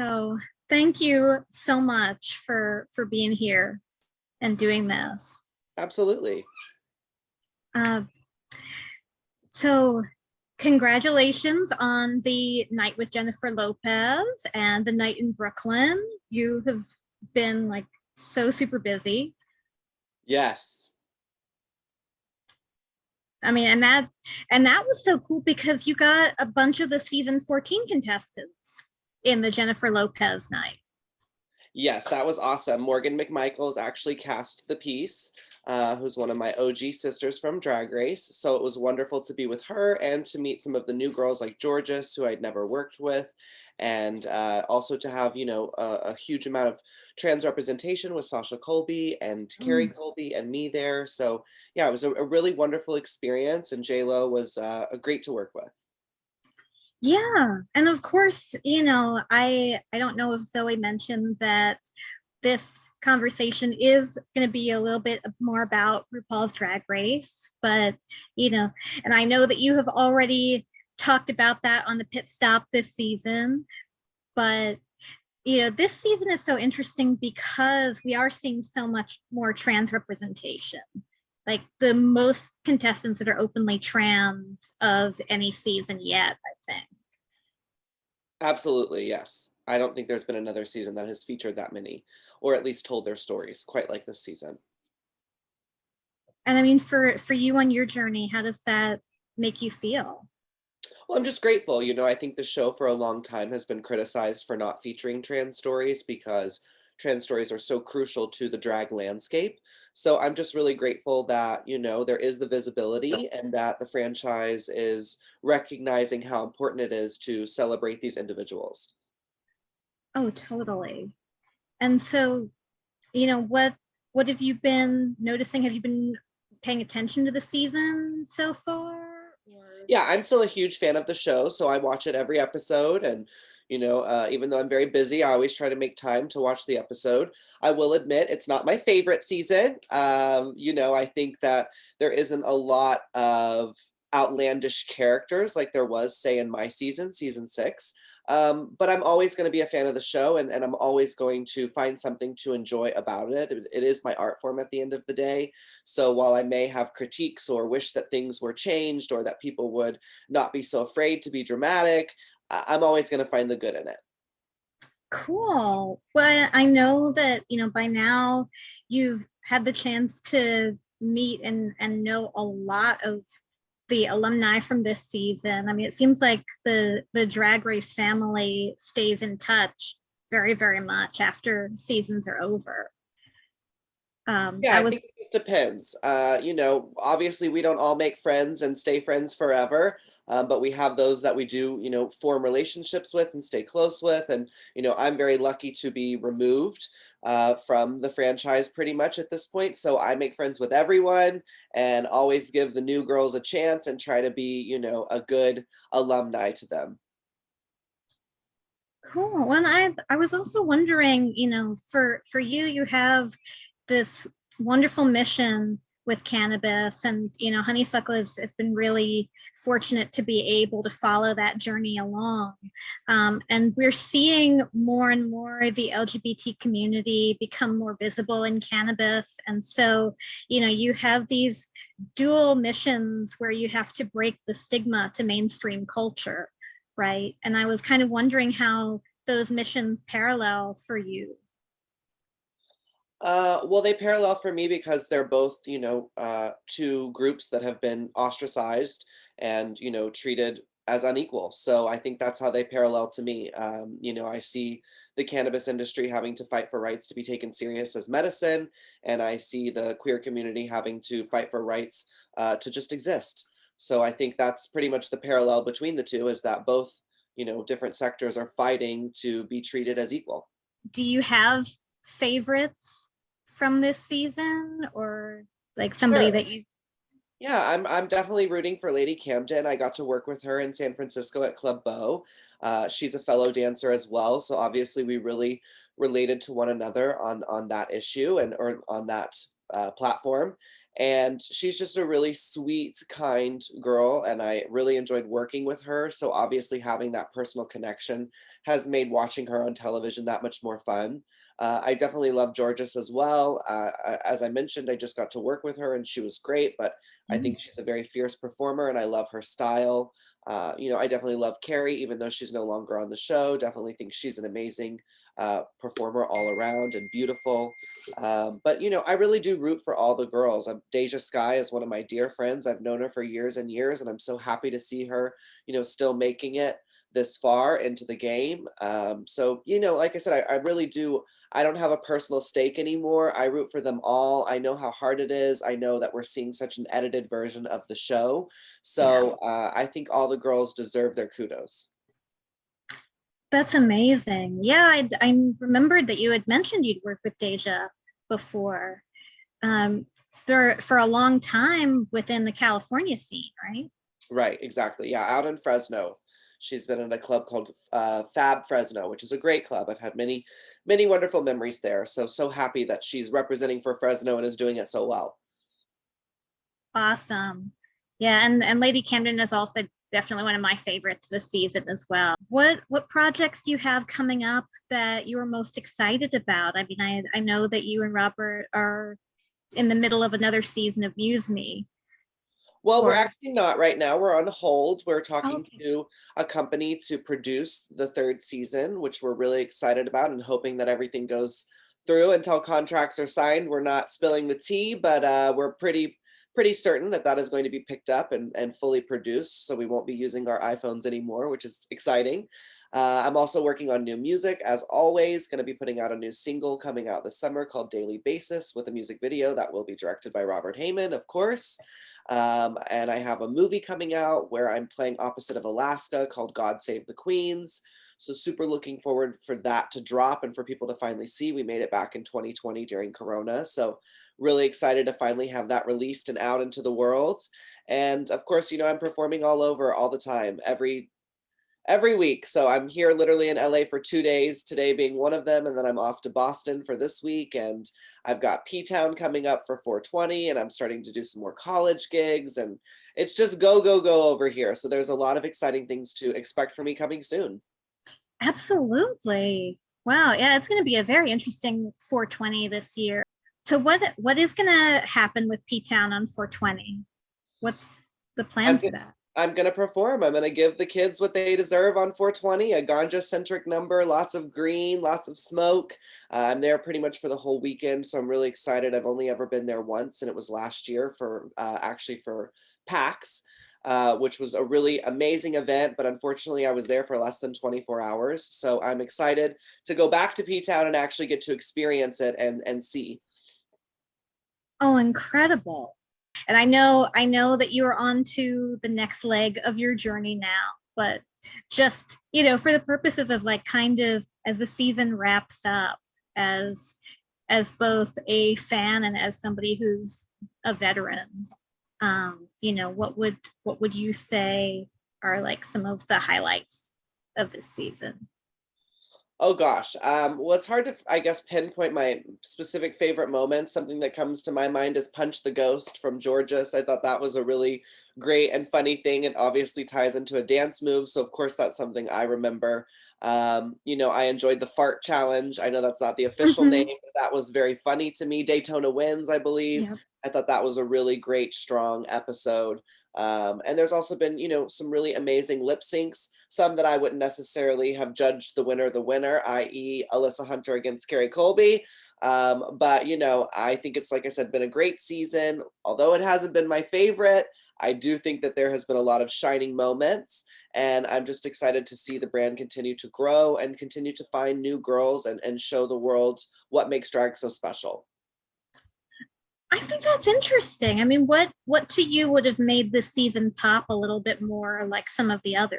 So thank you so much for being here and doing this. Absolutely. Uh, so congratulations on the night with Jennifer Lopez and the night in Brooklyn. You have been like so super busy. Yes. I mean, and that was so cool because you got a bunch of the season 14 contestants in the Jennifer Lopez night. Yes, that was awesome. Morgan McMichaels actually cast the piece, who's one of my OG sisters from Drag Race. So it was wonderful to be with her and to meet some of the new girls like Georges, who I'd never worked with. And also to have, a huge amount of trans representation with Sasha Colby and Carrie Colby and me there. So yeah, it was a really wonderful experience. And J-Lo was great to work with. Yeah, and of course, I don't know if Zoe mentioned that this conversation is going to be a little bit more about RuPaul's Drag Race, but and I know that you have already talked about that on the pit stop this season, but this season is so interesting because we are seeing so much more trans representation. Like the most contestants that are openly trans of any season yet, I think. Absolutely, yes. I don't think there's been another season that has featured that many, or at least told their stories quite like this season. And I mean, for you on your journey, how does that make you feel? Well, I'm just grateful. I think the show for a long time has been criticized for not featuring trans stories because trans stories are so crucial to the drag landscape. So I'm just really grateful that, there is the visibility and that the franchise is recognizing how important it is to celebrate these individuals. Oh, totally. And so, what have you been noticing? Have you been paying attention to the season so far? Yeah, I'm still a huge fan of the show, so I watch it every episode. And, even though I'm very busy, I always try to make time to watch the episode. I will admit it's not my favorite season. I think that there isn't a lot of outlandish characters like there was, say, in my season 6. But I'm always going to be a fan of the show, and I'm always going to find something to enjoy about it. It is my art form at the end of the day. So while I may have critiques or wish that things were changed or that people would not be so afraid to be dramatic, I'm always going to find the good in it. Cool. Well, I know that, by now you've had the chance to meet and know a lot of the alumni from this season. I mean, it seems like the Drag Race family stays in touch very, very much after seasons are over. Yeah, I think it depends. Obviously we don't all make friends and stay friends forever, but we have those that we do, form relationships with and stay close with. And, I'm very lucky to be removed from the franchise pretty much at this point. So I make friends with everyone and always give the new girls a chance and try to be, a good alumni to them. Cool. Well, I was also wondering, for you, you have this wonderful mission with cannabis, and Honeysuckle has been really fortunate to be able to follow that journey along. And we're seeing more and more the LGBT community become more visible in cannabis. And so, you have these dual missions where you have to break the stigma to mainstream culture, right? And I was kind of wondering how those missions parallel for you. Well, they parallel for me because they're both, two groups that have been ostracized and, treated as unequal. So I think that's how they parallel to me. I see the cannabis industry having to fight for rights to be taken serious as medicine, and I see the queer community having to fight for rights to just exist. So I think that's pretty much the parallel between the two, is that both, different sectors are fighting to be treated as equal. Do you have favorites from this season, or like somebody Sure. that you? Yeah, I'm definitely rooting for Lady Camden. I got to work with her in San Francisco at Club Beau. She's a fellow dancer as well, so obviously we really related to one another on that issue and or on that platform. And she's just a really sweet, kind girl, and I really enjoyed working with her. So obviously having that personal connection has made watching her on television that much more fun. I definitely love Georges as well. As I mentioned, I just got to work with her and she was great, but I Mm. think she's a very fierce performer and I love her style. I definitely love Carrie, even though she's no longer on the show. Definitely think she's an amazing performer all around and beautiful. But I really do root for all the girls. Deja Sky is one of my dear friends. I've known her for years and years, and I'm so happy to see her, still making it this far into the game. So, like I said, I really do. I don't have a personal stake anymore. I root for them all. I know how hard it is. I know that we're seeing such an edited version of the show. Yes. So I think all the girls deserve their kudos. That's amazing. Yeah, I remembered that you had mentioned you'd worked with Deja before. For a long time within the California scene, right? Right, exactly. Yeah, out in Fresno. She's been in a club called Fab Fresno, which is a great club. I've had many, many wonderful memories there. So happy that she's representing for Fresno and is doing it so well. Awesome. Yeah, and Lady Camden is also definitely one of my favorites this season as well. What projects do you have coming up that you are most excited about? I mean, I know that you and Robert are in the middle of another season of Muse Me. Well, we're Or actually not right now. We're on hold. We're oh, talking okay. to a company to produce the third season, which we're really excited about and hoping that everything goes through until contracts are signed. We're not spilling the tea, but we're pretty certain that that is going to be picked up and fully produced. So we won't be using our iPhones anymore, which is exciting. I'm also working on new music, as always. Going to be putting out a new single coming out this summer called Daily Basis with a music video that will be directed by Robert Heyman, of course. And I have a movie coming out where I'm playing opposite of Alaska called God Save the Queens. So super looking forward for that to drop and for people to finally see. We made it back in 2020 during Corona. So really excited to finally have that released and out into the world. And of course, I'm performing all over all the time, every week. So I'm here literally in LA for 2 days, today being one of them, and then I'm off to Boston for this week. And I've got P-Town coming up for 420, and I'm starting to do some more college gigs, and it's just go, go, go over here. So there's a lot of exciting things to expect from me coming soon. Absolutely. Wow. Yeah, it's going to be a very interesting 420 this year. So what is going to happen with P Town on 420? What's the plan I'm for that? I'm gonna perform. I'm gonna give the kids what they deserve on 420, a ganja-centric number, lots of green, lots of smoke. I'm there pretty much for the whole weekend, so I'm really excited. I've only ever been there once, and it was last year for actually for PAX, which was a really amazing event. But unfortunately, I was there for less than 24 hours. So I'm excited to go back to P-Town and actually get to experience it and see. Oh, incredible. And I know that you are on to the next leg of your journey now, but just, for the purposes of like kind of as the season wraps up, as both a fan and as somebody who's a veteran, what would you say are like some of the highlights of this season? Oh gosh. Well, it's hard to, I guess, pinpoint my specific favorite moments. Something that comes to my mind is Punch the Ghost from Georges. I thought that was a really great and funny thing. It obviously ties into a dance move. So, of course, that's something I remember. I enjoyed the fart challenge. I know that's not the official name, Mm-hmm. but that was very funny to me. Daytona Wins, I believe. Yep. I thought that was a really great, strong episode. And there's also been, some really amazing lip syncs, some that I wouldn't necessarily have judged the winner, i.e. Alyssa Hunter against Carrie Colby. But, I think it's, like I said, been a great season. Although it hasn't been my favorite, I do think that there has been a lot of shining moments. And I'm just excited to see the brand continue to grow and continue to find new girls and show the world what makes drag so special. I think that's interesting. I mean, what to you would have made this season pop a little bit more like some of the others?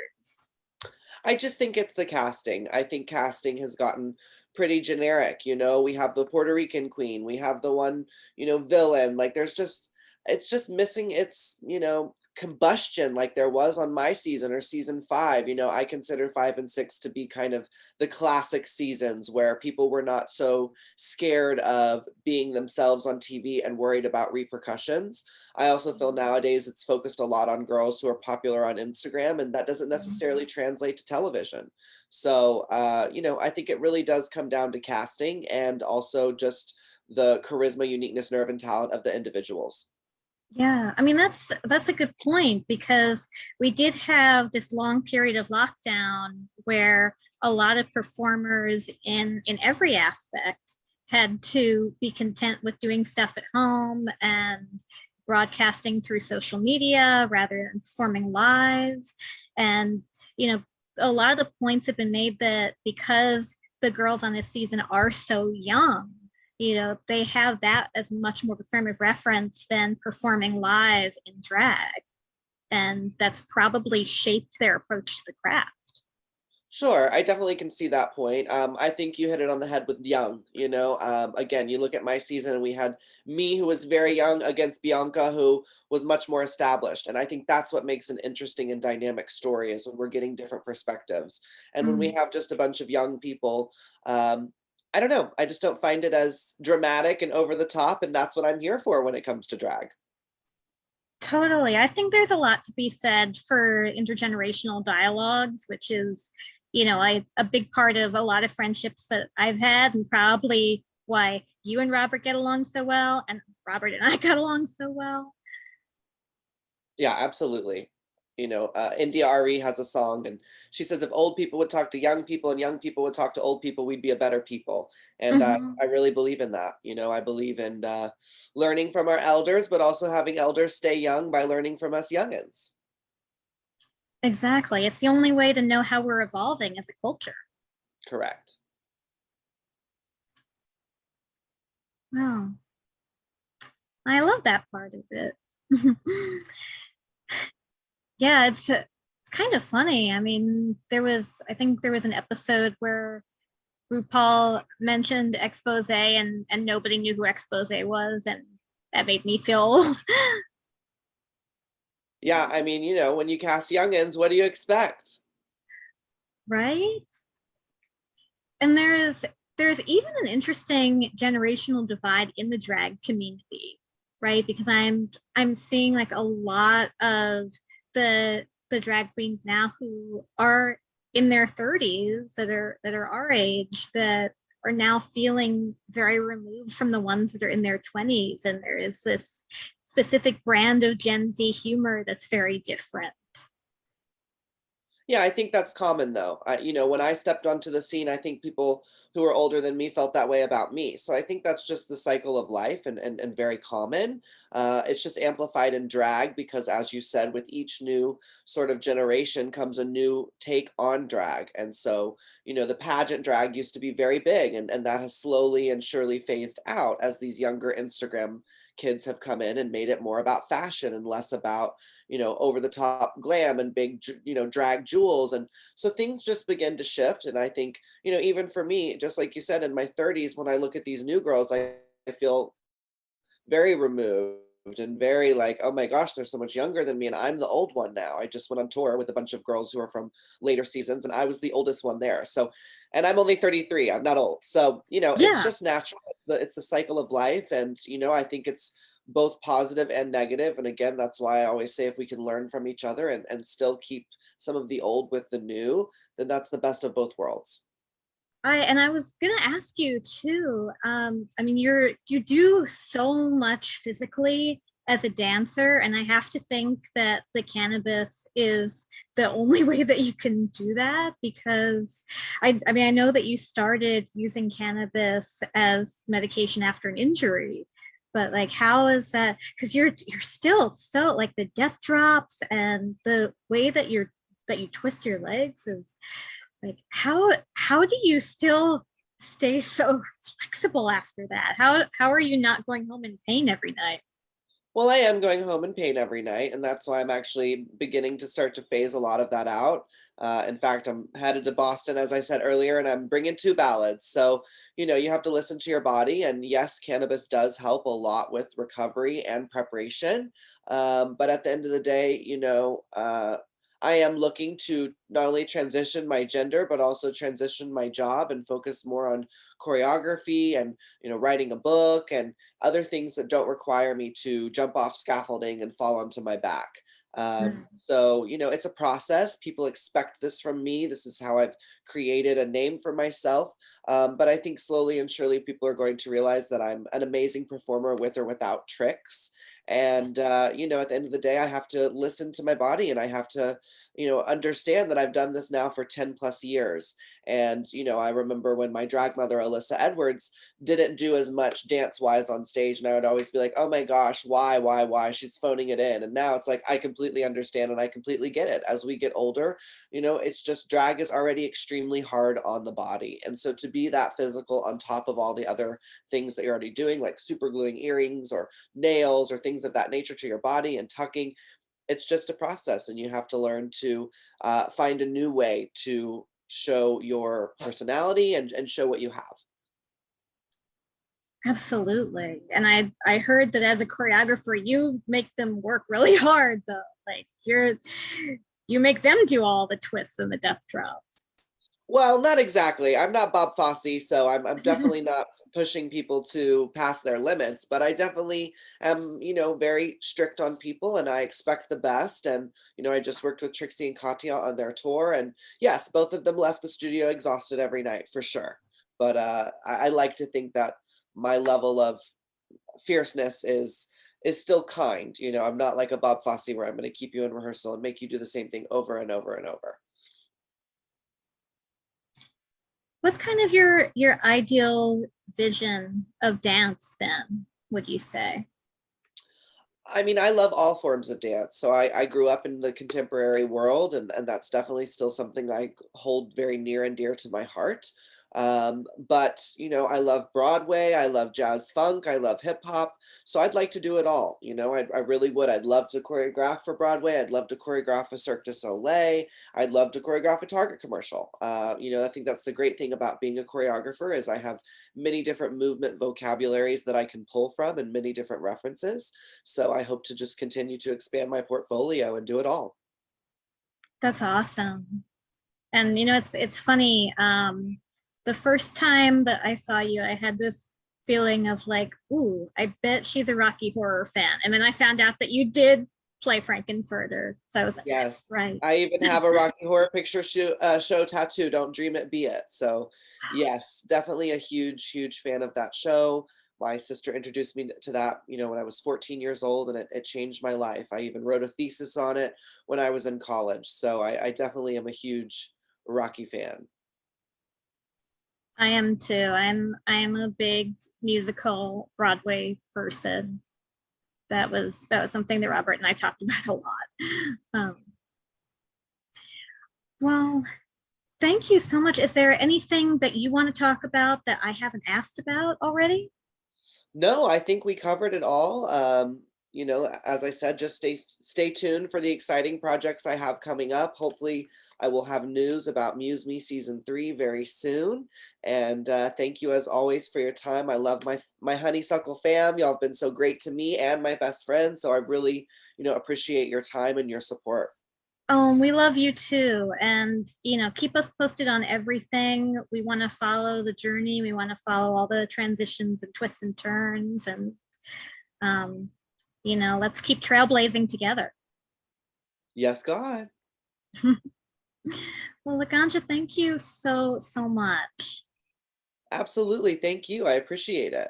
I just think it's the casting. I think casting has gotten pretty generic. We have the Puerto Rican queen, we have the one, villain. Like it's just missing its, combustion like there was on my season or season 5. I consider 5 and 6 to be kind of the classic seasons where people were not so scared of being themselves on TV and worried about repercussions. I also feel nowadays it's focused a lot on girls who are popular on Instagram, and that doesn't necessarily translate to television. So, I think it really does come down to casting and also just the charisma, uniqueness, nerve, and talent of the individuals. Yeah, I mean that's a good point because we did have this long period of lockdown where a lot of performers in every aspect had to be content with doing stuff at home and broadcasting through social media rather than performing live. And you know, a lot of the points have been made that because the girls on this season are so young, they have that as much more of a frame of reference than performing live in drag. And that's probably shaped their approach to the craft. Sure, I definitely can see that point. I think you hit it on the head with young. Again, you look at my season, and we had me, who was very young, against Bianca, who was much more established. And I think that's what makes an interesting and dynamic story, is when we're getting different perspectives. And when we have just a bunch of young people, I don't know, I just don't find it as dramatic and over the top. And that's what I'm here for when it comes to drag. Totally. I think there's a lot to be said for intergenerational dialogues, which is, a big part of a lot of friendships that I've had, and probably why you and Robert get along so well, and Robert and I got along so well. Yeah, absolutely. India Ari has a song, and she says, if old people would talk to young people and young people would talk to old people, we'd be a better people. And I really believe in that. I believe in learning from our elders, but also having elders stay young by learning from us youngins. Exactly. It's the only way to know how we're evolving as a culture. Correct. Wow. I love that part of it. Yeah, it's kind of funny. I mean, I think there was an episode where RuPaul mentioned expose and nobody knew who expose was, and that made me feel old. Yeah, I mean, when you cast youngins, what do you expect? Right? And there's even an interesting generational divide in the drag community, right? Because I'm seeing like a lot of the drag queens now who are in their 30s that are our age, that are now feeling very removed from the ones that are in their 20s, and there is this specific brand of Gen Z humor that's very different. Yeah, I think that's common though. When I stepped onto the scene, I think people who are older than me felt that way about me. So I think that's just the cycle of life, and very common. It's just amplified in drag because, as you said, with each new sort of generation comes a new take on drag. And so, the pageant drag used to be very big, and that has slowly and surely phased out as these younger Instagram kids have come in and made it more about fashion and less about over the top glam and big drag jewels. And so things just begin to shift. And I think even for me, just like you said, in my 30s, when I look at these new girls, I feel very removed and very like, oh my gosh, they're so much younger than me, and I'm the old one now. I just went on tour with a bunch of girls who are from later seasons, and I was the oldest one there. So, and I'm only 33, I'm not old. So it's Yeah. just natural. It's the cycle of life. And I think it's both positive and negative. And again, that's why I always say, if we can learn from each other and still keep some of the old with the new, then that's the best of both worlds. I was gonna ask you too. I mean, you do so much physically as a dancer, and I have to think that the cannabis is the only way that you can do that, because I mean, I know that you started using cannabis as medication after an injury, but like, how is that? Because you're still so like the death drops and the way that you twist your legs is like, how do you still stay so flexible after that? How are you not going home in pain every night? Well, I am going home in pain every night, and that's why I'm actually beginning to start to phase a lot of that out. In fact, I'm headed to Boston, as I said earlier, and I'm bringing two ballads. So, you have to listen to your body. And yes, cannabis does help a lot with recovery and preparation. But at the end of the day, I am looking to not only transition my gender, but also transition my job and focus more on choreography and, writing a book and other things that don't require me to jump off scaffolding and fall onto my back. So, it's a process. People expect this from me. This is how I've created a name for myself. But I think slowly and surely people are going to realize that I'm an amazing performer with or without tricks. And, at the end of the day, I have to listen to my body and I have to, understand that I've done this now for 10 plus years. And, I remember when my drag mother, Alyssa Edwards, didn't do as much dance wise on stage. And I would always be like, oh my gosh, why? She's phoning it in. And now it's like, I completely understand and I completely get it. As we get older, it's just drag is already extremely hard on the body. And so to be that physical on top of all the other things that you're already doing, like super gluing earrings or nails or things of that nature to your body and tucking, it's just a process. And you have to learn to find a new way to show your personality and show what you have. Absolutely. And I heard that as a choreographer, you make them work really hard though. Like you make them do all the twists and the death drops. Well, not exactly. I'm not Bob Fosse, so I'm definitely not pushing people to pass their limits, but I definitely am, very strict on people and I expect the best. And, I just worked with Trixie and Katya on their tour. And yes, both of them left the studio exhausted every night for sure. But I like to think that my level of fierceness is still kind. I'm not like a Bob Fosse where I'm going to keep you in rehearsal and make you do the same thing over and over and over. What's kind of your ideal vision of dance then, would you say? I mean, I love all forms of dance. So I grew up in the contemporary world, and that's definitely still something I hold very near and dear to my heart. But, I love Broadway, I love jazz funk, I love hip hop. So I'd like to do it all. I really would. I'd love to choreograph for Broadway. I'd love to choreograph a Cirque du Soleil. I'd love to choreograph a Target commercial. I think that's the great thing about being a choreographer is I have many different movement vocabularies that I can pull from and many different references. So I hope to just continue to expand my portfolio and do it all. That's awesome. And it's funny. The first time that I saw you, I had this feeling of like, ooh, I bet she's a Rocky Horror fan. And then I found out that you did play Frankenfurter. So I was like, Yes. right. I even have a Rocky Horror Picture Show tattoo. Don't dream it, be it. So, yes, definitely a huge, huge fan of that show. My sister introduced me to that, when I was 14 years old, and it changed my life. I even wrote a thesis on it when I was in college. So, I definitely am a huge Rocky fan. I am too. I am a big musical Broadway person. That was something that Robert and I talked about a lot. Um, well, thank you so much. Is there anything that you want to talk about that I haven't asked about already? No, I think we covered it all. As I said, just stay tuned for the exciting projects I have coming up. Hopefully, I will have news about Muse Me season 3 very soon. And thank you as always for your time. I love my Honeysuckle fam. Y'all have been so great to me and my best friend. So I really, appreciate your time and your support. Oh, we love you too. And, keep us posted on everything. We want to follow the journey. We want to follow all the transitions and twists and turns. And, um, let's keep trailblazing together. Yes, God. Well, Laganja, thank you so, so much. Absolutely. Thank you. I appreciate it.